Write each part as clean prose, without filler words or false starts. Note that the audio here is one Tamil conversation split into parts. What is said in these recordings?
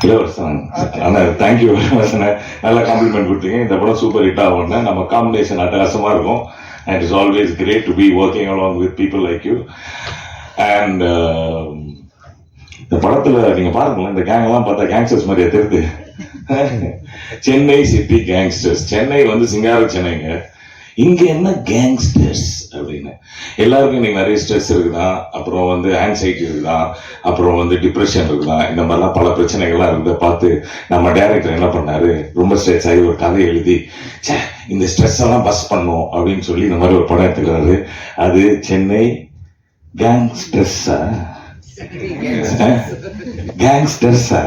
இளவரசன் அண்ணா தேங்க்யூ இளவரசனை நல்ல காம்ப்ளிமெண்ட் கொடுத்தீங்க. இந்த படம் சூப்பர் ஹிட் ஆகும். நம்ம காம்பினேஷன் அட்டகாசமாக இருக்கும். And it's always great to be working along with people like you. And இந்த படத்தில் நீங்கள் பாருங்களேன், இந்த கேங்கெல்லாம் பார்த்தா கேங்ஸ்டர்ஸ் மாதிரியே தெரியுது. Chennai city gangsters. சென்னை வந்து சிங்கார சென்னைங்க. இங்க என்ன கேங்ஸ்டர்ஸ் அப்படின்னு எல்லாருக்கும் இன்னைக்கு நிறைய ஸ்ட்ரெஸ் இருக்குதான், அப்புறம் வந்து ஆன்சைட்டி இருக்குதான், அப்புறம் வந்து டிப்ரெஷன் இருக்குதான், இந்த மாதிரிலாம் பல பிரச்சனைகள்லாம் இருந்ததை பார்த்து நம்ம டைரக்டர் என்ன பண்ணாரு, ரொம்ப ஸ்ட்ரெஸ் ஆகி ஒரு கதை எழுதி இந்த ஸ்ட்ரெஸ் எல்லாம் பஸ் பண்ணும் அப்படின்னு சொல்லி இந்த மாதிரி ஒரு படம் எடுத்துக்கிறாரு. அது சென்னை கேங்ஸ்டர்ஸா கேங்ஸ்டர்ஸா.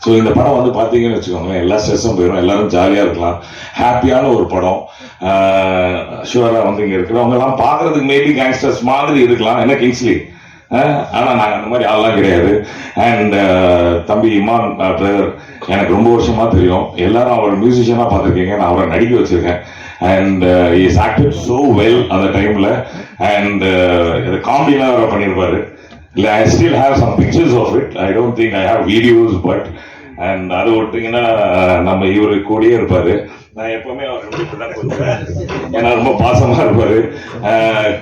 ஸோ இந்த படம் வந்து பார்த்தீங்கன்னு வச்சுக்கோங்களேன், எல்லா ஸ்ட்ரெஸ்ஸும் போயிடும், எல்லாரும் ஜாலியாக இருக்கலாம். ஹாப்பியான ஒரு படம். ஷுவராக வந்து இங்கே இருக்கிறவங்கலாம் பார்க்குறதுக்கு மேபி கேங்ஸ்டர்ஸ் மாதிரி இருக்கலாம், என்ன கிங்ஸ்லி. ஆனால் நாங்கள் அந்த மாதிரி ஆள்லாம் கிடையாது. அண்ட் தம்பி இமான் பிரதர் எனக்கு ரொம்ப வருஷமாக தெரியும். எல்லாரும் அவர் மியூசிஷியனாக பார்த்துருக்கீங்க, நான் அவரை நடிக்க வச்சுருக்கேன். And is acted so well அந்த டைமில். அண்ட் காமெடிலாம் அவர் பண்ணியிருப்பாரு. I still have some pictures of it. I don't think I have videos, but and அது விட்டீங்கன்னா நம்ம இவரு கூடயே இருப்பாரு. நான் எப்பவுமே அவர் ஏன்னா ரொம்ப பாசமா இருப்பாரு,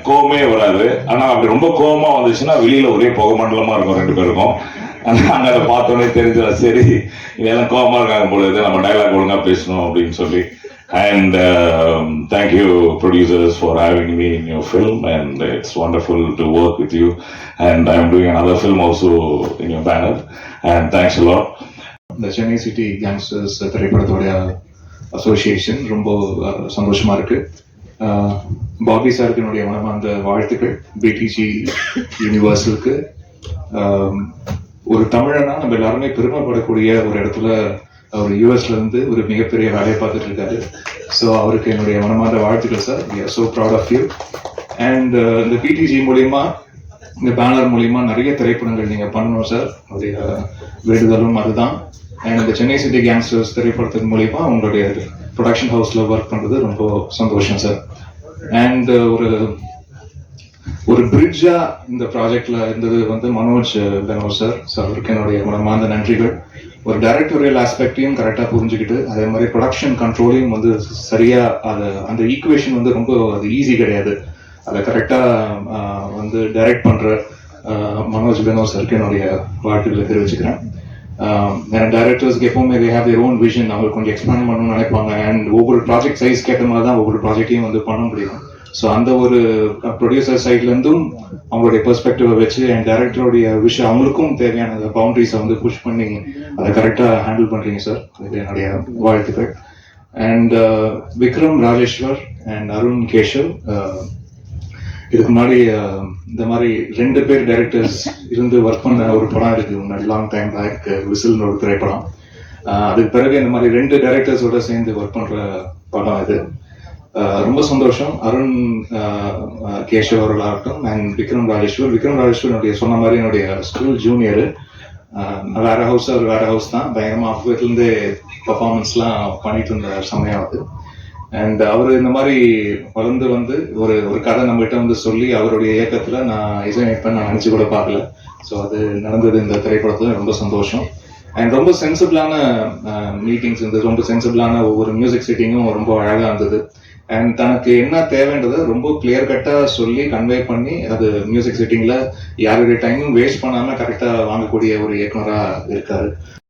கோவமே வராது. ஆனா அப்படி ரொம்ப கோவமா வந்துச்சுன்னா வெளியில ஒரே புகை மண்டலமா இருக்கும் ரெண்டு பேருக்கும். நாங்க அதை பார்த்தோன்னே தெரிஞ்சிடும், சரி இதெல்லாம் கோவமா இருக்காங்க பொழுது, நம்ம டைலாக் ஒழுங்கா பேசணும் அப்படின்னு சொல்லி. And thank you producers for having me in your film, and it's wonderful to work with you. And I'm doing another film also in your banner, and thanks a lot. The Chennai City Gangsters திரைப்படத்தோட அசோசியேஷன் ரொம்ப சந்தோஷமா இருக்கு. பாபி சாருக்கு என்னுடைய மனமார்ந்த வாழ்த்துக்கள். பிடிஜி யூனிவர்சலுக்கு ஒரு தமிழனா நம்ம எல்லாருமே பெருமைப்படக்கூடிய ஒரு இடத்துல அவர் யூஎஸ்ல இருந்து ஒரு மிகப்பெரிய வேலையை பார்த்துட்டு இருக்காரு. ஸோ அவருக்கு என்னுடைய மனமார்ந்த வாழ்த்துக்கள் sir. We are so proud of you. And இந்த பிடிஜி மூலியமா, இந்த பேனர் மூலியமா நிறைய திரைப்படங்கள் நீங்க பண்ணணும் சார். அவருடைய வேண்டுதலும் அதுதான். அண்ட் இந்த சென்னை சிட்டி கேங்ஸ்டர்ஸ் திரைப்படத்தின் மூலியமா உங்களுடைய ப்ரொடக்ஷன் ஹவுஸ்ல ஒர்க் பண்றது ரொம்ப சந்தோஷம் சார். அண்ட் ஒரு பிரிட்ஜா இந்த ப்ராஜெக்ட்ல இருந்தது வந்து மனோஜ் பெனோர் சார். ஸோ அவருக்கு என்னுடைய மனமார்ந்த நன்றிகள். ஒரு டைரக்டோரியல் ஆஸ்பெக்டையும் கரெக்டாக புரிஞ்சுக்கிட்டு, அதே மாதிரி ப்ரொடக்ஷன் கண்ட்ரோலையும் வந்து சரியா அதை அந்த ஈக்குவேஷன் வந்து ரொம்ப அது ஈஸி கிடையாது. அதை கரெக்டாக வந்து டைரக்ட் பண்ற மனோஜ் பெனோர் சாருக்கு என்னுடைய வாழ்த்துக்களை தெரிவிச்சுக்கிறேன். ஏன்னா டைரக்டர்ஸ்க்கு எப்பவுமே they have their own vision. அவங்க கொஞ்சம் எக்ஸ்பேண்ட் பண்ணணும்னு நினைப்பாங்க. அண்ட் ஒவ்வொரு ப்ராஜெக்ட் சைஸ் கேட்ட மாதிரி தான் ஒவ்வொரு ப்ராஜெக்டையும் வந்து பண்ண முடியும். ஸோ அந்த ஒரு ப்ரொடியூசர் சைட்லேருந்தும் அவங்களுடைய பெர்ஸ்பெக்டிவை வச்சு அண்ட் டைரக்டருடைய விஷயம் அவங்களுக்கும் தேவையான பவுண்டரிஸை வந்து புஷ் பண்ணி அதை கரெக்டாக ஹேண்டில் பண்ணுறீங்க சார். இது என்னுடைய வாழ்த்துக்கள். அண்ட் விக்ரம் ராஜேஸ்வர் அண்ட் அருண் கேஷவ், இதுக்கு முன்னாடி இந்த மாதிரி 2 பேர் டைரக்டர்ஸ் இருந்து ஒர்க் பண்ண ஒரு படம் இருக்கு முன்னாடி, லாங் டைம் பேக், விசில்னு ஒரு திரைப்படம். அதுக்கு பிறகு இந்த மாதிரி 2 டைரக்டர்ஸோட சேர்ந்து ஒர்க் பண்ற படம் இது. ரொம்ப சந்தோஷம். அருண் கேஷவ் அவர்களாகட்டும் அண்ட் விக்ரம் ராஜேஸ்வர் சொன்ன மாதிரி என்னுடைய ஸ்கூல் ஜூனியரு. வேற ஹவுஸ், அவர் வேற ஹவுஸ் தான். பயங்கரமா அப்போலேருந்தே பர்ஃபார்மன்ஸ்லாம் பண்ணிட்டு இருந்த சமயம் அது. அண்ட் அவர் இந்த மாதிரி வளர்ந்து வந்து ஒரு கதை நம்மகிட்ட வந்து சொல்லி அவருடைய இயக்கத்துல நான் இசையமைப்பேன் நான் நினைச்சு கூட பார்க்கல. ஸோ அது நடந்தது இந்த திரைப்படத்துல. ரொம்ப சந்தோஷம். அண்ட் ரொம்ப சென்சிபிளான மீட்டிங்ஸ் இருந்தது. ரொம்ப சென்சிபிளான ஒவ்வொரு மியூசிக் செட்டிங்கும் ரொம்ப அழகா இருந்தது. அண்ட் தனக்கு என்ன தேவைன்றதை ரொம்ப கிளியர் கட்டா சொல்லி கன்வே பண்ணி அது மியூசிக் செட்டிங்ல யாருடைய டைமும் வேஸ்ட் பண்ணாம கரெக்டா வாங்கக்கூடிய ஒரு இயக்குனரா இருக்காரு.